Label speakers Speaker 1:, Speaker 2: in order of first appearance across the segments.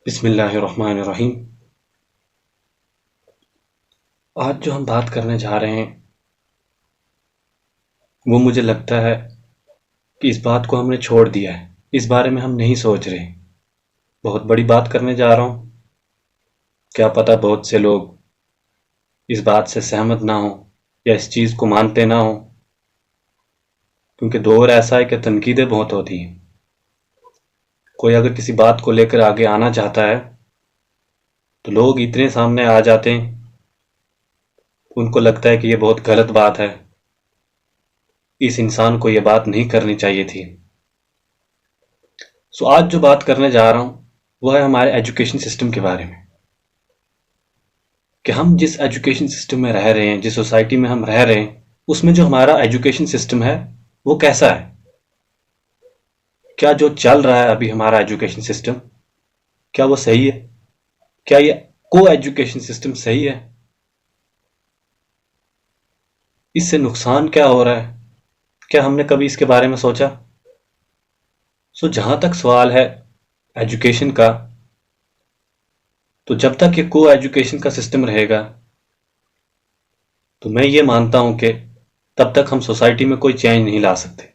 Speaker 1: بسم اللہ الرحمن الرحیم۔ آج جو ہم بات کرنے جا رہے ہیں وہ مجھے لگتا ہے کہ اس بات کو ہم نے چھوڑ دیا ہے، اس بارے میں ہم نہیں سوچ رہے۔ بہت بڑی بات کرنے جا رہا ہوں، کیا پتہ بہت سے لوگ اس بات سے سہمت نہ ہوں یا اس چیز کو مانتے نہ ہوں، کیونکہ دور ایسا ہے کہ تنقیدیں بہت ہوتی ہیں۔ کوئی اگر کسی بات کو لے کر آگے آنا چاہتا ہے تو لوگ اتنے سامنے آ جاتے ہیں، ان کو لگتا ہے کہ یہ بہت غلط بات ہے، اس انسان کو یہ بات نہیں کرنی چاہیے تھی۔ آج جو بات کرنے جا رہا ہوں وہ ہے ہمارے ایجوکیشن سسٹم کے بارے میں، کہ ہم جس ایجوکیشن سسٹم میں رہ رہے ہیں، جس سوسائٹی میں ہم رہ رہے ہیں، اس میں جو ہمارا ایجوکیشن سسٹم ہے وہ کیسا ہے؟ کیا جو چل رہا ہے ابھی ہمارا ایجوکیشن سسٹم، کیا وہ صحیح ہے؟ کیا یہ کو ایجوکیشن سسٹم صحیح ہے؟ اس سے نقصان کیا ہو رہا ہے؟ کیا ہم نے کبھی اس کے بارے میں سوچا؟ جہاں تک سوال ہے ایجوکیشن کا، تو جب تک یہ کو ایجوکیشن کا سسٹم رہے گا تو میں یہ مانتا ہوں کہ تب تک ہم سوسائٹی میں کوئی چینج نہیں لا سکتے۔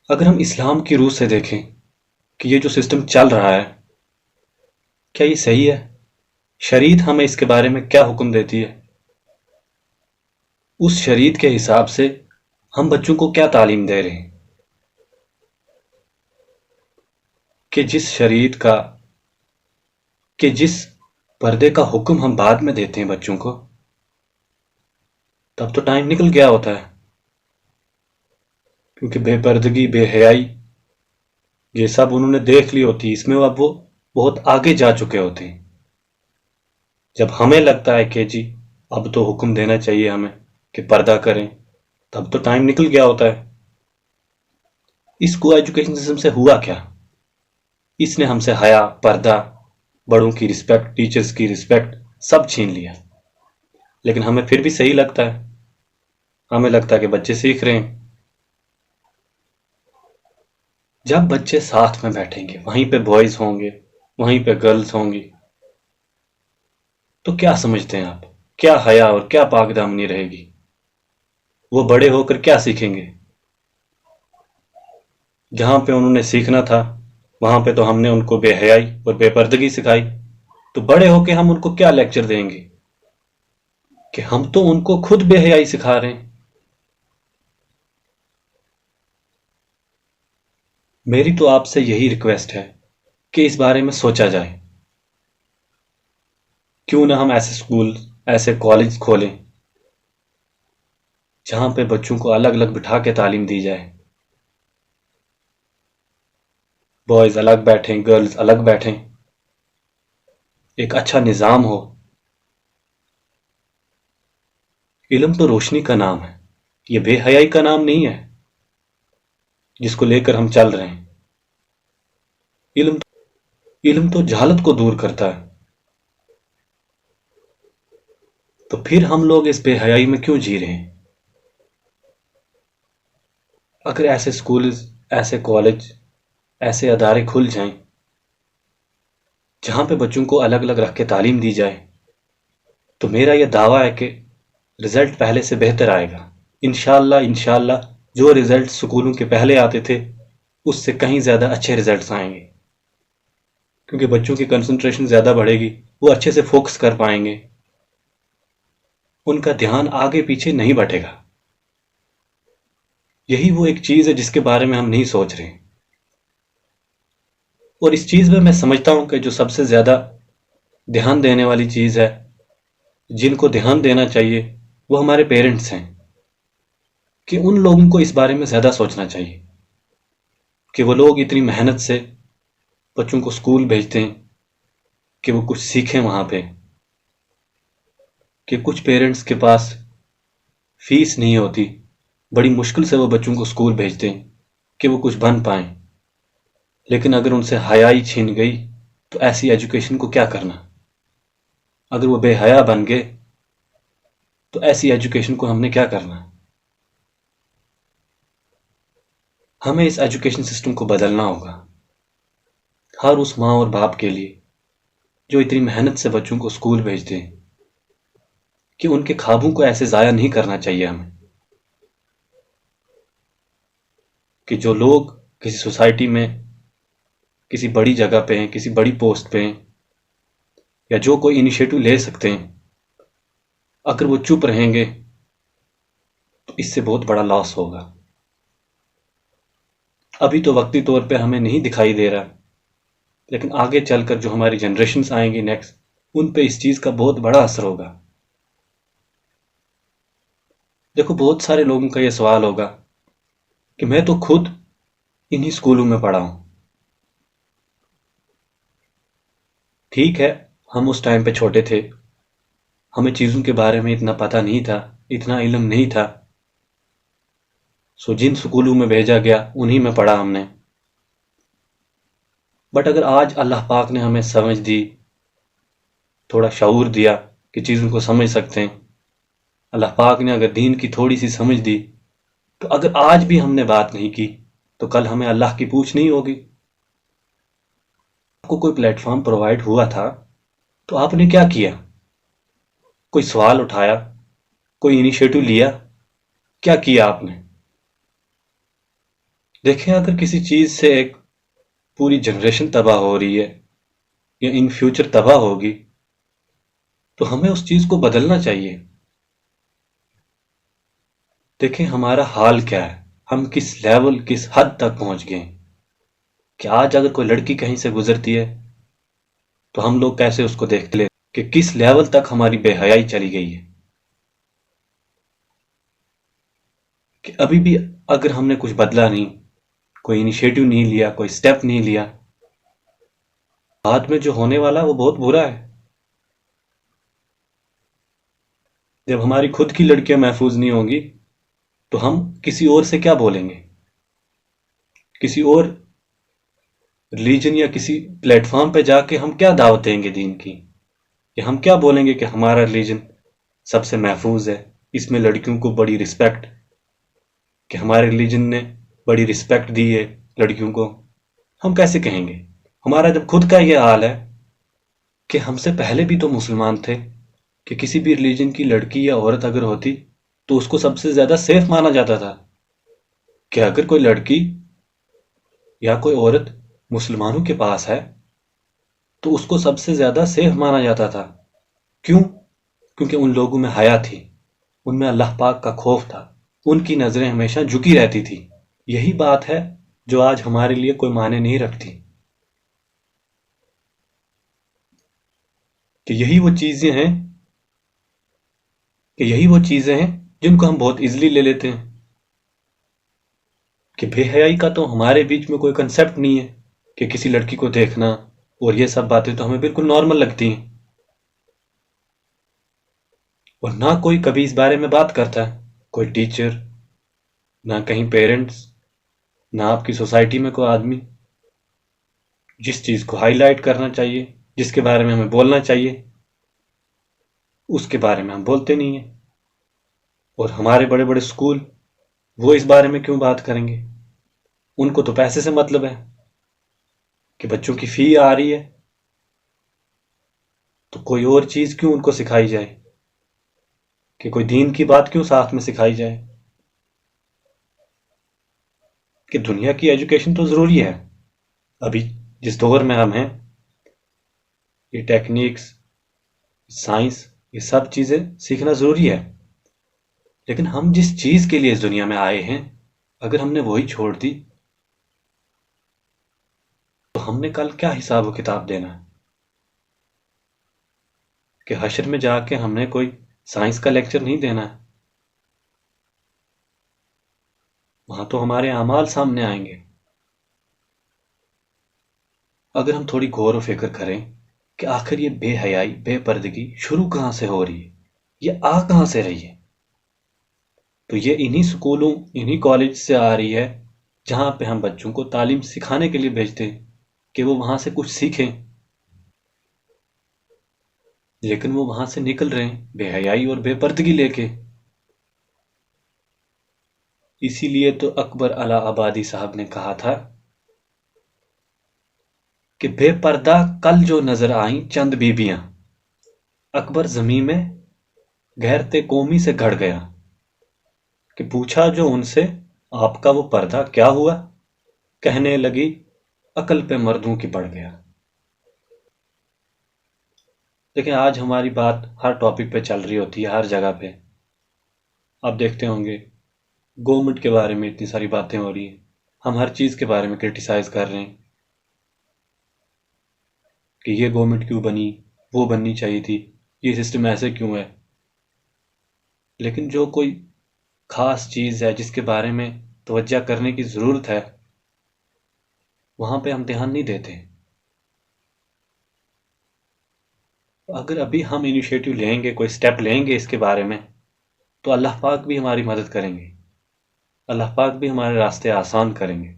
Speaker 1: اگر ہم اسلام کی روح سے دیکھیں کہ یہ جو سسٹم چل رہا ہے کیا یہ صحیح ہے؟ شریعت ہمیں اس کے بارے میں کیا حکم دیتی ہے؟ اس شریعت کے حساب سے ہم بچوں کو کیا تعلیم دے رہے ہیں؟ کہ جس شریعت کا، کہ جس پردے کا حکم ہم بعد میں دیتے ہیں بچوں کو، تب تو ٹائم نکل گیا ہوتا ہے، کیونکہ بے پردگی، بے حیائی یہ سب انہوں نے دیکھ لی ہوتی، اس میں اب وہ بہت آگے جا چکے ہوتے ہیں۔ جب ہمیں لگتا ہے کہ جی اب تو حکم دینا چاہیے ہمیں کہ پردہ کریں، تب تو ٹائم نکل گیا ہوتا ہے۔ اس کو ایجوکیشن سسٹم سے ہوا کیا؟ اس نے ہم سے حیا، پردہ، بڑوں کی رسپیکٹ، ٹیچرز کی رسپیکٹ سب چھین لیا، لیکن ہمیں پھر بھی صحیح لگتا ہے، ہمیں لگتا ہے کہ بچے سیکھ رہے ہیں۔ جب بچے ساتھ میں بیٹھیں گے، وہیں پہ بوائز ہوں گے، وہیں پہ گرلز ہوں گی، تو کیا سمجھتے ہیں آپ؟ کیا حیا اور کیا پاک دامنی رہے گی؟ وہ بڑے ہو کر کیا سیکھیں گے؟ جہاں پہ انہوں نے سیکھنا تھا وہاں پہ تو ہم نے ان کو بے حیائی اور بے پردگی سکھائی، تو بڑے ہو کے ہم ان کو کیا لیکچر دیں گے کہ ہم تو ان کو خود بے حیائی سکھا رہے ہیں۔ میری تو آپ سے یہی ریکویسٹ ہے کہ اس بارے میں سوچا جائے، کیوں نہ ہم ایسے اسکول، ایسے کالج کھولیں جہاں پہ بچوں کو الگ الگ بٹھا کے تعلیم دی جائے، بوائز الگ بیٹھیں، گرلز الگ بیٹھیں، ایک اچھا نظام ہو۔ علم تو روشنی کا نام ہے، یہ بے حیائی کا نام نہیں ہے جس کو لے کر ہم چل رہے ہیں۔ علم تو جہالت کو دور کرتا ہے، تو پھر ہم لوگ اس بے حیائی میں کیوں جی رہے ہیں؟ اگر ایسے سکولز، ایسے کالج، ایسے ادارے کھل جائیں جہاں پہ بچوں کو الگ الگ رکھ کے تعلیم دی جائے، تو میرا یہ دعویٰ ہے کہ رزلٹ پہلے سے بہتر آئے گا۔ انشاءاللہ جو رزلٹ سکولوں کے پہلے آتے تھے اس سے کہیں زیادہ اچھے رزلٹس آئیں گے، کیونکہ بچوں کی کنسنٹریشن زیادہ بڑھے گی، وہ اچھے سے فوکس کر پائیں گے، ان کا دھیان آگے پیچھے نہیں بٹے گا۔ یہی وہ ایک چیز ہے جس کے بارے میں ہم نہیں سوچ رہے، اور اس چیز میں سمجھتا ہوں کہ جو سب سے زیادہ دھیان دینے والی چیز ہے، جن کو دھیان دینا چاہیے وہ ہمارے پیرنٹس ہیں، کہ ان لوگوں کو اس بارے میں زیادہ سوچنا چاہیے کہ وہ لوگ اتنی محنت سے بچوں کو اسکول بھیجتے ہیں کہ وہ کچھ سیکھیں وہاں پہ، کہ کچھ پیرنٹس کے پاس فیس نہیں ہوتی، بڑی مشکل سے وہ بچوں کو اسکول بھیجتے ہیں کہ وہ کچھ بن پائیں، لیکن اگر ان سے حیائی چھین گئی تو ایسی ایجوکیشن کو کیا کرنا؟ اگر وہ بے حیا بن گئے تو ایسی ایجوکیشن کو ہم نے کیا کرنا؟ ہمیں اس ایجوکیشن سسٹم کو بدلنا ہوگا۔ ہر اس ماں اور باپ کے لیے جو اتنی محنت سے بچوں کو اسکول بھیجتے ہیں، کہ ان کے خوابوں کو ایسے ضائع نہیں کرنا چاہیے ہمیں، کہ جو لوگ کسی سوسائٹی میں کسی بڑی جگہ پہ ہیں، کسی بڑی پوسٹ پہ ہیں، یا جو کوئی انیشیٹو لے سکتے ہیں، اگر وہ چپ رہیں گے تو اس سے بہت بڑا لاس ہوگا۔ ابھی تو وقتی طور پہ ہمیں نہیں دکھائی دے رہا، لیکن آگے چل کر جو ہماری جنریشنز آئیں گی نیکسٹ، ان پہ اس چیز کا بہت بڑا اثر ہوگا۔ دیکھو، بہت سارے لوگوں کا یہ سوال ہوگا کہ میں تو خود انہی اسکولوں میں پڑھا ہوں۔ ٹھیک ہے، ہم اس ٹائم پہ چھوٹے تھے، ہمیں چیزوں کے بارے میں اتنا پتہ نہیں تھا، اتنا علم نہیں تھا، سو جن سکولوں میں بھیجا گیا انہی میں پڑھا ہم نے۔ بٹ اگر آج اللہ پاک نے ہمیں سمجھ دی، تھوڑا شعور دیا کہ چیزوں کو سمجھ سکتے ہیں، اللہ پاک نے اگر دین کی تھوڑی سی سمجھ دی، تو اگر آج بھی ہم نے بات نہیں کی تو کل ہمیں اللہ کی پوچھ نہیں ہوگی۔ آپ کو کوئی پلیٹ فارم پرووائڈ ہوا تھا تو آپ نے کیا کیا؟ کوئی سوال اٹھایا؟ کوئی انیشیٹو لیا؟ کیا کیا آپ نے؟ دیکھیں، اگر کسی چیز سے ایک پوری جنریشن تباہ ہو رہی ہے یا ان فیوچر تباہ ہوگی تو ہمیں اس چیز کو بدلنا چاہیے۔ دیکھیں ہمارا حال کیا ہے، ہم کس لیول، کس حد تک پہنچ گئے ہیں، کہ آج اگر کوئی لڑکی کہیں سے گزرتی ہے تو ہم لوگ کیسے اس کو دیکھتے ہیں، کہ کس لیول تک ہماری بے حیائی چلی گئی ہے، کہ ابھی بھی اگر ہم نے کچھ بدلا نہیں، کوئی انیشیٹو نہیں لیا، کوئی سٹیپ نہیں لیا، بعد میں جو ہونے والا وہ بہت برا ہے۔ جب ہماری خود کی لڑکیاں محفوظ نہیں ہوں گی تو ہم کسی اور سے کیا بولیں گے؟ کسی اور ریلیجن یا کسی پلیٹ فارم پہ جا کے ہم کیا دعوت دیں گے دین کی؟ یا ہم کیا بولیں گے کہ ہمارا ریلیجن سب سے محفوظ ہے، اس میں لڑکیوں کو بڑی رسپیکٹ، کہ ہمارے ریلیجن نے بڑی رسپیکٹ دی ہے لڑکیوں کو؟ ہم کیسے کہیں گے؟ ہمارا جب خود کا یہ حال ہے کہ ہم سے پہلے بھی تو مسلمان تھے، کہ کسی بھی ریلیجن کی لڑکی یا عورت اگر ہوتی تو اس کو سب سے زیادہ سیف مانا جاتا تھا، کہ اگر کوئی لڑکی یا کوئی عورت مسلمانوں کے پاس ہے تو اس کو سب سے زیادہ سیف مانا جاتا تھا۔ کیوں؟ کیونکہ ان لوگوں میں حیا تھی، ان میں اللہ پاک کا خوف تھا، ان کی نظریں ہمیشہ جھکی رہتی تھی۔ یہی بات ہے جو آج ہمارے لیے کوئی معنی نہیں رکھتی، کہ یہی وہ چیزیں ہیں جن کو ہم بہت ایزلی لے لیتے ہیں، کہ بے حیائی کا تو ہمارے بیچ میں کوئی کنسیپٹ نہیں ہے، کہ کسی لڑکی کو دیکھنا اور یہ سب باتیں تو ہمیں بالکل نارمل لگتی ہیں، اور نہ کوئی کبھی اس بارے میں بات کرتا ہے، کوئی ٹیچر، نہ کہیں پیرنٹس، نہ آپ کی سوسائٹی میں کوئی آدمی۔ جس چیز کو ہائی لائٹ کرنا چاہیے، جس کے بارے میں ہمیں بولنا چاہیے، اس کے بارے میں ہم بولتے نہیں ہیں۔ اور ہمارے بڑے بڑے اسکول، وہ اس بارے میں کیوں بات کریں گے؟ ان کو تو پیسے سے مطلب ہے، کہ بچوں کی فی آ رہی ہے تو کوئی اور چیز کیوں ان کو سکھائی جائے، کہ کوئی دین کی بات کیوں ساتھ میں سکھائی جائے؟ کہ دنیا کی ایجوکیشن تو ضروری ہے، ابھی جس دور میں ہم ہیں، یہ ٹیکنیکس، سائنس، یہ سب چیزیں سیکھنا ضروری ہے، لیکن ہم جس چیز کے لیے اس دنیا میں آئے ہیں اگر ہم نے وہی چھوڑ دی تو ہم نے کل کیا حساب و کتاب دینا ہے؟ کہ حشر میں جا کے ہم نے کوئی سائنس کا لیکچر نہیں دینا ہے، وہاں تو ہمارے اعمال سامنے آئیں گے۔ اگر ہم تھوڑی غور و فکر کریں کہ آخر یہ بے حیائی، بے پردگی شروع کہاں سے ہو رہی ہے، یہ آ کہاں سے رہی ہے، تو یہ انہی سکولوں، انہی کالج سے آ رہی ہے جہاں پہ ہم بچوں کو تعلیم سکھانے کے لیے بھیجتے ہیں کہ وہ وہاں سے کچھ سیکھیں، لیکن وہ وہاں سے نکل رہے ہیں بے حیائی اور بے پردگی لے کے۔ اسی لیے تو اکبر علی آبادی صاحب نے کہا تھا کہ بے پردہ کل جو نظر آئیں چند بیبیاں، اکبر زمین میں غیرت قومی سے گھڑ گیا، کہ پوچھا جو ان سے آپ کا وہ پردہ کیا ہوا، کہنے لگی عقل پہ مردوں کی پڑ گیا۔ دیکھیں آج ہماری بات ہر ٹاپک پہ چل رہی ہوتی ہے، ہر جگہ پہ آپ دیکھتے ہوں گے گورنمنٹ کے بارے میں اتنی ساری باتیں ہو رہی ہیں، ہم ہر چیز کے بارے میں کرٹیسائز کر رہے ہیں کہ یہ گورنمنٹ کیوں بنی، وہ بننی چاہیے تھی، یہ سسٹم ایسے کیوں ہے۔ لیکن جو کوئی خاص چیز ہے جس کے بارے میں توجہ کرنے کی ضرورت ہے، وہاں پہ ہم دھیان نہیں دیتے۔ اگر ابھی ہم انیشیٹو لیں گے، کوئی سٹیپ لیں گے اس کے بارے میں، تو اللہ پاک بھی ہماری مدد کریں گے، اللہ پاک بھی ہمارے راستے آسان کریں گے۔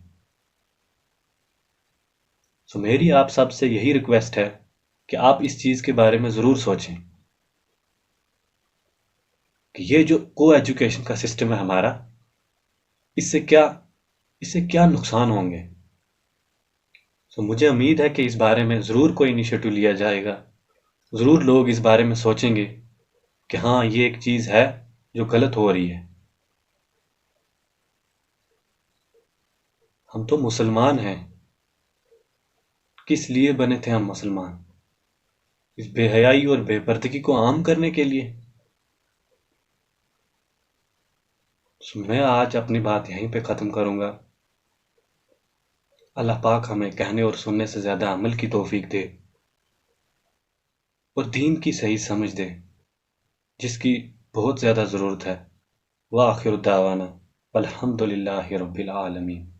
Speaker 1: سو میری آپ سب سے یہی ریکویسٹ ہے کہ آپ اس چیز کے بارے میں ضرور سوچیں کہ یہ جو کو ایجوکیشن کا سسٹم ہے ہمارا، اس سے کیا نقصان ہوں گے۔ سو مجھے امید ہے کہ اس بارے میں ضرور کوئی انیشیٹو لیا جائے گا، ضرور لوگ اس بارے میں سوچیں گے کہ ہاں یہ ایک چیز ہے جو غلط ہو رہی ہے۔ ہم تو مسلمان ہیں، کس لیے بنے تھے ہم مسلمان؟ اس بے حیائی اور بے پردگی کو عام کرنے کے لیے۔ میں آج اپنی بات یہیں پہ ختم کروں گا۔ اللہ پاک ہمیں کہنے اور سننے سے زیادہ عمل کی توفیق دے اور دین کی صحیح سمجھ دے، جس کی بہت زیادہ ضرورت ہے۔ وآخر دعوانا الحمد للہ رب العالمین۔